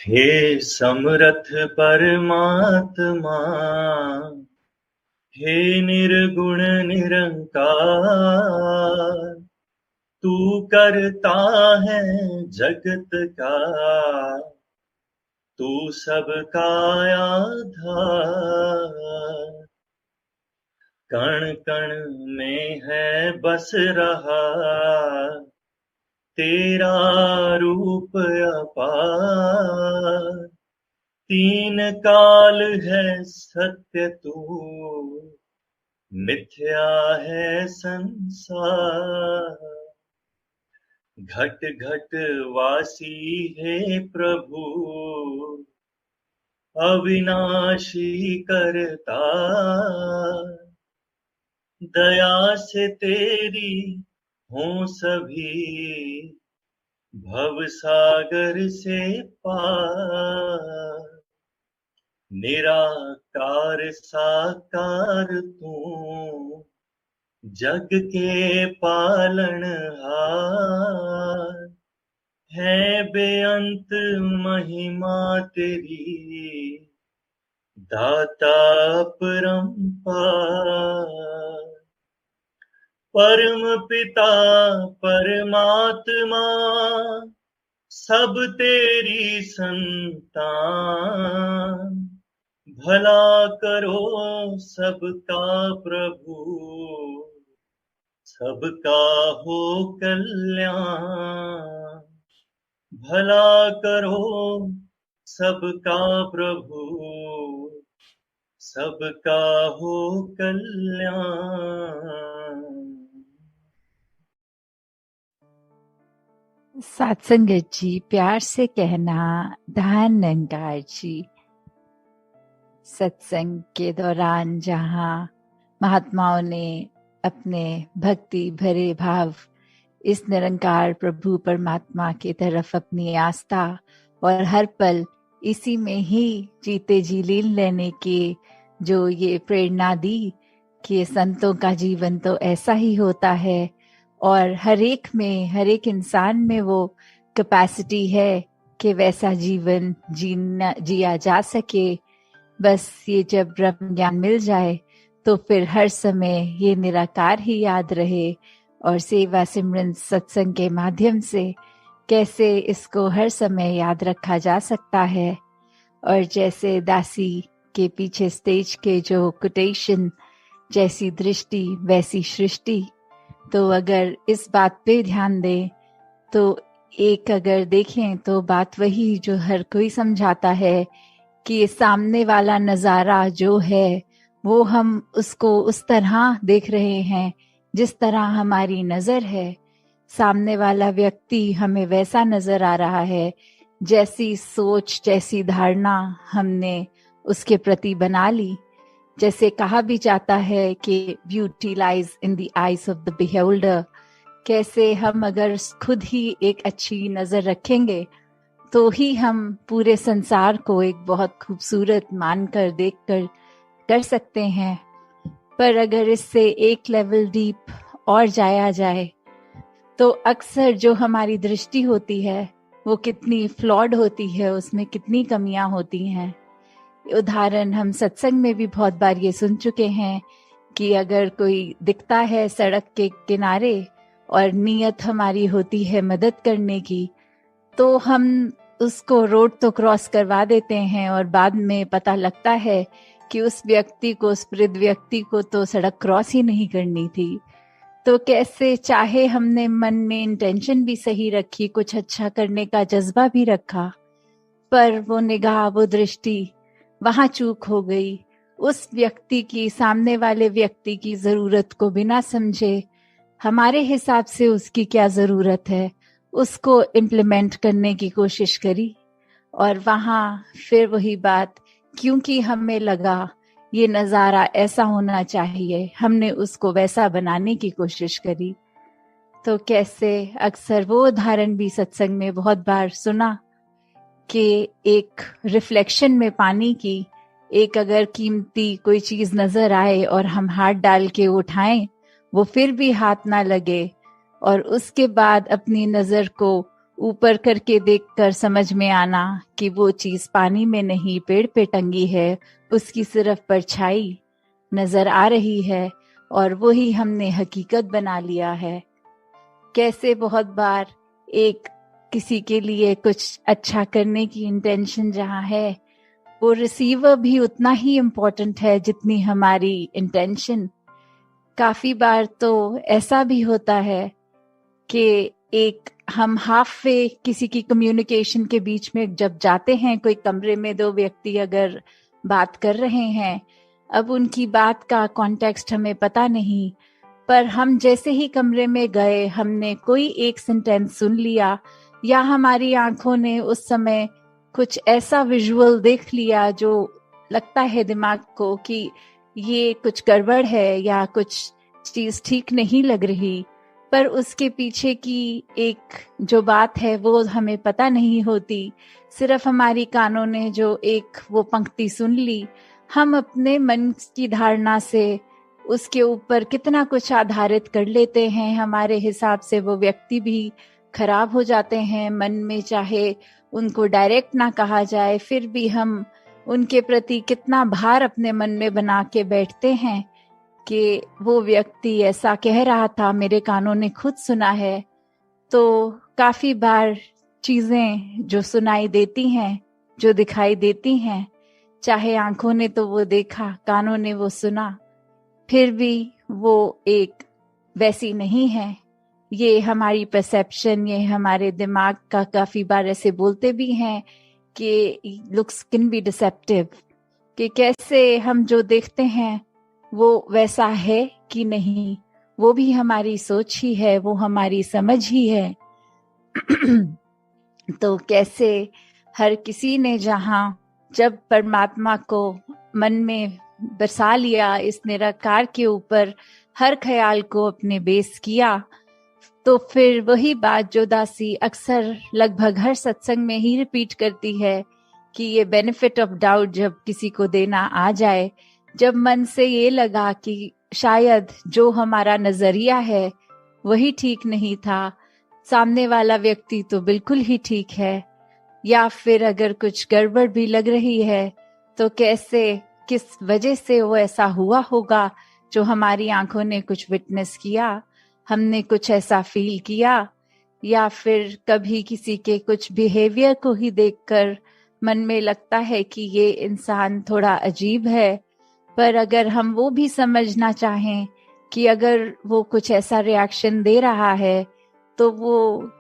हे समरथ परमात्मा, हे निर्गुण निरंकार, तू करता है जगत का, तू सबका आधार। कण कण में है बस रहा तेरा रूप अपार। तीन काल है सत्य तू, मिथ्या है संसार। घट घट वासी है प्रभु, अविनाशी करता। दया से तेरी हों सभी, भव सागर से पार। निराकार साकार तू, जग के पालनहार। है बेअंत महिमा तेरी, दाता परंपार। परम पिता परमात्मा, सब तेरी संतान। भला करो सबका प्रभु, सबका हो कल्याण। भला करो सबका प्रभु, सबका हो कल्याण। सत्संगत जी, प्यार से कहना धन निरंकार जी। सत्संग के दौरान जहाँ महात्माओं ने अपने भक्ति भरे भाव इस निरंकार प्रभु परमात्मा की तरफ अपनी आस्था और हर पल इसी में ही जीते जी लीन लेने की जो ये प्रेरणा दी कि संतों का जीवन तो ऐसा ही होता है और हर एक में, हर एक इंसान में वो कैपेसिटी है कि वैसा जीवन जिया जा सके। बस ये जब ब्रह्म ज्ञान मिल जाए तो फिर हर समय ये निराकार ही याद रहे और सेवा सिमरन सत्संग के माध्यम से कैसे इसको हर समय याद रखा जा सकता है। और जैसे दासी के पीछे स्टेज के जो कोटेशन, जैसी दृष्टि वैसी सृष्टि, तो अगर इस बात पे ध्यान दें तो एक अगर देखें तो बात वही जो हर कोई समझाता है कि सामने वाला नजारा जो है वो हम उसको उस तरह देख रहे हैं जिस तरह हमारी नजर है। सामने वाला व्यक्ति हमें वैसा नजर आ रहा है जैसी सोच, जैसी धारणा हमने उसके प्रति बना ली। जैसे कहा भी जाता है कि beauty lies in the eyes of the beholder. कैसे हम अगर खुद ही एक अच्छी नजर रखेंगे तो ही हम पूरे संसार को एक बहुत खूबसूरत मानकर देखकर कर सकते हैं। पर अगर इससे एक लेवल डीप और जाया जाए तो अक्सर जो हमारी दृष्टि होती है वो कितनी फ्लॉड होती है, उसमें कितनी कमियां होती हैं। उदाहरण हम सत्संग में भी बहुत बार ये सुन चुके हैं कि अगर कोई दिखता है सड़क के किनारे और नीयत हमारी होती है मदद करने की, तो हम उसको रोड तो क्रॉस करवा देते हैं और बाद में पता लगता है कि उस व्यक्ति को, उस वृद्ध व्यक्ति को तो सड़क क्रॉस ही नहीं करनी थी। तो कैसे चाहे हमने मन में इंटेंशन भी सही रखी, कुछ अच्छा करने का जज्बा भी रखा, पर वो निगाह, वो दृष्टि वहां चूक हो गई। उस व्यक्ति की, सामने वाले व्यक्ति की जरूरत को बिना समझे हमारे हिसाब से उसकी क्या जरूरत है उसको इम्प्लीमेंट करने की कोशिश करी। और वहां फिर वही बात, क्योंकि हमें लगा ये नजारा ऐसा होना चाहिए, हमने उसको वैसा बनाने की कोशिश करी। तो कैसे अक्सर वो उदाहरण भी सत्संग में बहुत बार सुना कि एक रिफ्लेक्शन में पानी की एक अगर कीमती कोई चीज नजर आए और हम हाथ डाल के उठाएं, वो फिर भी हाथ ना लगे, और उसके बाद अपनी नजर को ऊपर करके देखकर समझ में आना कि वो चीज पानी में नहीं पेड़ पे टंगी है, उसकी सिर्फ परछाई नजर आ रही है और वही हमने हकीकत बना लिया है। कैसे बहुत बार एक किसी के लिए कुछ अच्छा करने की इंटेंशन जहाँ है, वो रिसीवर भी उतना ही इम्पोर्टेंट है जितनी हमारी इंटेंशन। काफी बार तो ऐसा भी होता है कि एक हम हाफ वे किसी की कम्युनिकेशन के बीच में जब जाते हैं, कोई कमरे में दो व्यक्ति अगर बात कर रहे हैं, अब उनकी बात का कॉन्टेक्स्ट हमें पता नहीं, पर हम जैसे ही कमरे में गए हमने कोई एक सेंटेंस सुन लिया या हमारी आंखों ने उस समय कुछ ऐसा विजुअल देख लिया जो लगता है दिमाग को कि ये कुछ गड़बड़ है या कुछ चीज ठीक नहीं लग रही, पर उसके पीछे की एक जो बात है वो हमें पता नहीं होती। सिर्फ हमारी कानों ने जो एक वो पंक्ति सुन ली, हम अपने मन की धारणा से उसके ऊपर कितना कुछ आधारित कर लेते हैं। हमारे हिसाब से वो व्यक्ति भी खराब हो जाते हैं मन में, चाहे उनको डायरेक्ट ना कहा जाए, फिर भी हम उनके प्रति कितना भार अपने मन में बना के बैठते हैं कि वो व्यक्ति ऐसा कह रहा था, मेरे कानों ने खुद सुना है। तो काफी बार चीजें जो सुनाई देती हैं, जो दिखाई देती हैं, चाहे आंखों ने तो वो देखा, कानों ने वो सुना, फिर भी वो एक वैसी नहीं है। ये हमारी परसेप्शन, ये हमारे दिमाग का काफी बार ऐसे बोलते भी हैं कि लुक्स कैन बी डिसेप्टिव, कि कैसे हम जो देखते हैं वो वैसा है कि नहीं, वो भी हमारी सोच ही है, वो हमारी समझ ही है। तो कैसे हर किसी ने जहाँ जब परमात्मा को मन में बसा लिया, इस निराकार के ऊपर हर ख्याल को अपने बेस किया, तो फिर वही बात जो दासी अक्सर लगभग हर सत्संग में ही रिपीट करती है कि ये बेनिफिट ऑफ डाउट जब किसी को देना आ जाए, जब मन से ये लगा कि शायद जो हमारा नजरिया है वही ठीक नहीं था, सामने वाला व्यक्ति तो बिल्कुल ही ठीक है, या फिर अगर कुछ गड़बड़ भी लग रही है तो कैसे किस वजह से वो ऐसा हुआ होगा, जो हमारी आंखों ने कुछ विटनेस किया, हमने कुछ ऐसा फील किया, या फिर कभी किसी के कुछ बिहेवियर को ही देखकर मन में लगता है कि ये इंसान थोड़ा अजीब है, पर अगर हम वो भी समझना चाहें कि अगर वो कुछ ऐसा रिएक्शन दे रहा है तो वो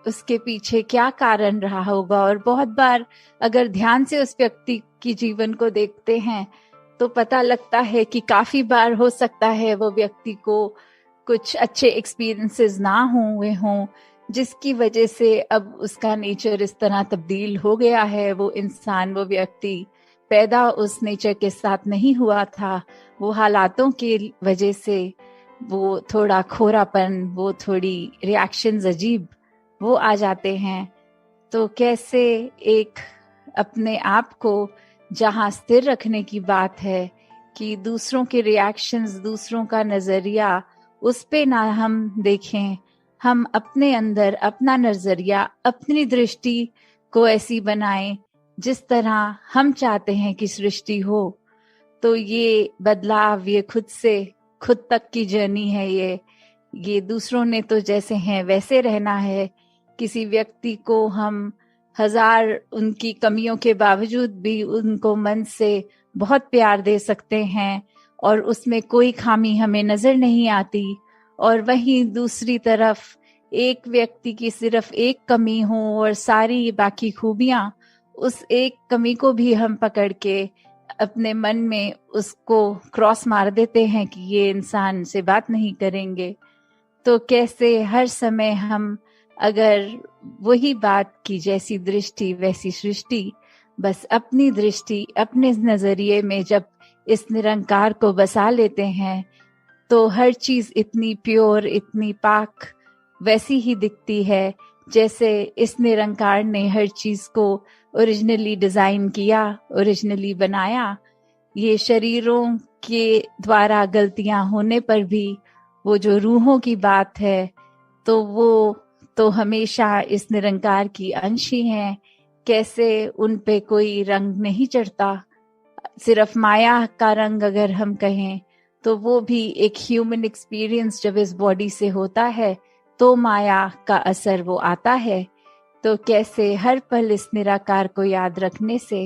उसके पीछे क्या कारण रहा होगा। और बहुत बार अगर ध्यान से उस व्यक्ति की जीवन को देखते हैं तो पता लगता है कि काफी बार हो सकता है वो व्यक्ति को कुछ अच्छे एक्सपीरियंसेस ना हुए हों, जिसकी वजह से अब उसका नेचर इस तरह तब्दील हो गया है। वो इंसान, वो व्यक्ति पैदा उस नेचर के साथ नहीं हुआ था, वो हालातों के वजह से वो थोड़ा खोरापन, वो थोड़ी रिएक्शंस अजीब वो आ जाते हैं। तो कैसे एक अपने आप को जहाँ स्थिर रखने की बात है कि दूसरों के रिएक्शंस, दूसरों का नजरिया, उस पे ना हम देखें, हम अपने अंदर अपना नजरिया, अपनी दृष्टि को ऐसी बनाएं जिस तरह हम चाहते हैं कि सृष्टि हो। तो ये बदलाव, ये खुद से खुद तक की जर्नी है। ये दूसरों ने तो जैसे हैं वैसे रहना है। किसी व्यक्ति को हम हजार उनकी कमियों के बावजूद भी उनको मन से बहुत प्यार दे सकते हैं और उसमें कोई खामी हमें नजर नहीं आती, और वहीं दूसरी तरफ एक व्यक्ति की सिर्फ एक कमी हो और सारी बाकी खूबियां, उस एक कमी को भी हम पकड़ के अपने मन में उसको क्रॉस मार देते हैं कि ये इंसान से बात नहीं करेंगे। तो कैसे हर समय हम अगर वही बात की जैसी दृष्टि वैसी सृष्टि, बस अपनी दृष्टि अपने नजरिए में जब इस निरंकार को बसा लेते हैं तो हर चीज इतनी प्योर, इतनी पाक वैसी ही दिखती है जैसे इस निरंकार ने हर चीज को ओरिजिनली डिजाइन किया, ओरिजिनली बनाया। ये शरीरों के द्वारा गलतियां होने पर भी वो जो रूहों की बात है तो वो तो हमेशा इस निरंकार की अंश ही हैं। कैसे उन पे कोई रंग नहीं चढ़ता, सिर्फ माया का रंग अगर हम कहें तो वो भी एक ह्यूमन एक्सपीरियंस जब इस बॉडी से होता है तो माया का असर वो आता है। तो कैसे हर पल इस निराकार को याद रखने से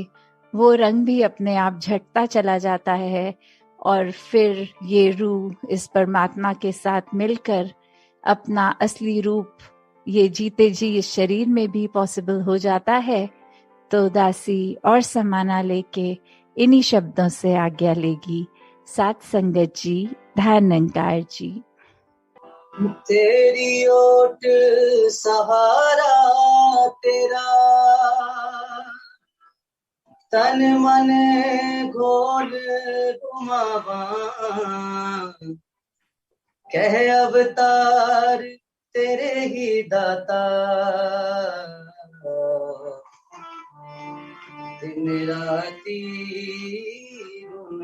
वो रंग भी अपने आप झटता चला जाता है, और फिर ये रूह इस परमात्मा के साथ मिलकर अपना असली रूप ये जीते जी इस शरीर में भी पॉसिबल हो जाता है। तो दासी और समाना लेके इन्हीं शब्दों से आज्ञा लेगी। साथ संगत जी, ध्यान निरंकार जी। तेरी ओट सहारा तेरा, तन मन घोल घुमावा, कह अवतार तेरे ही दाता, दिन राती गुण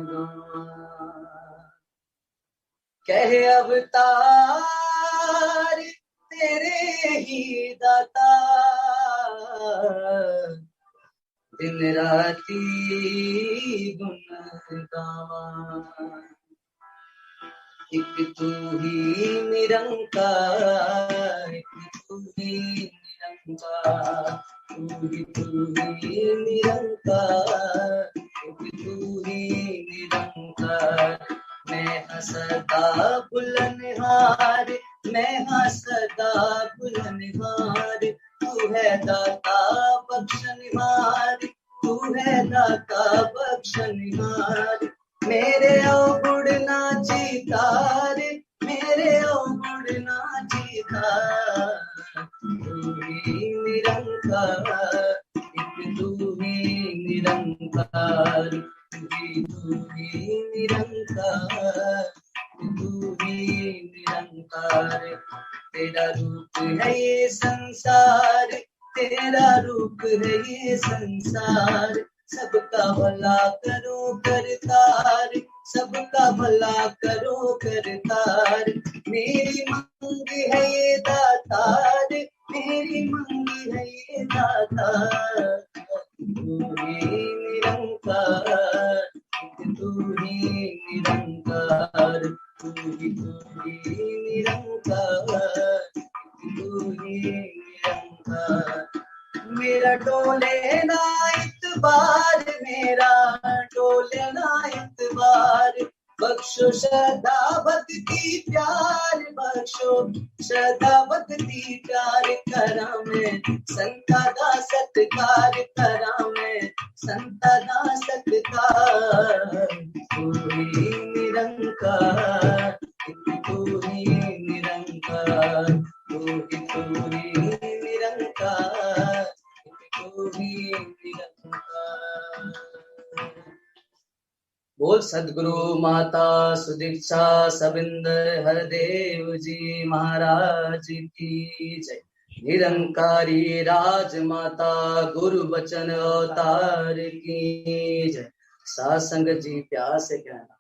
गावा, कह अवतार तेरे ही दाता, दिन राती गुण गावा, एक तू ही निरंकार, एक तू ही निरंकार, तू ही निरंकार, एक तू ही निरंकार। मैं सदा बुलनहार, मैं सदा बुलनहार, तू है दाता बख्शनहार, तू है दाता बख्शनहार। मेरे अवगुण ना जीतार, मेरे अवगुण ना जीतार, तू ही निरंकार, एक तू ही निरंकार, तू ही निरंकार, तू ही निरंकार। तेरा रूप है ये संसार, तेरा रूप है ये संसार, सबका भला करो करतार, सबका भला करो करतार। मेरी मंगी है ये दातार, मेरी मंगी है ये दातार, तू ही निरंकार, तू ही निरंकार, तू ही निरंकार, तू ही निरंकार। मेरा डोले ना इतबार, मेरा डोले ना इतबार, बख्शो श्रद्धा भक्ति प्यार, बख्शो श्रद्धा भक्ति प्यार। करा मैं संता दा सत्कार, करा मैं संता दा सत्कार। तू ही निरंकार, तू ही निरंकार, तू ही निरंकार, तू ही निरंकार। बोल सदगुरु माता सुदीक्षा सबिंद हरदेव जी महाराज की जय। निरंकारी राजमाता गुरु बचन अवतार की जय। सासंग जी प्यार से कहना।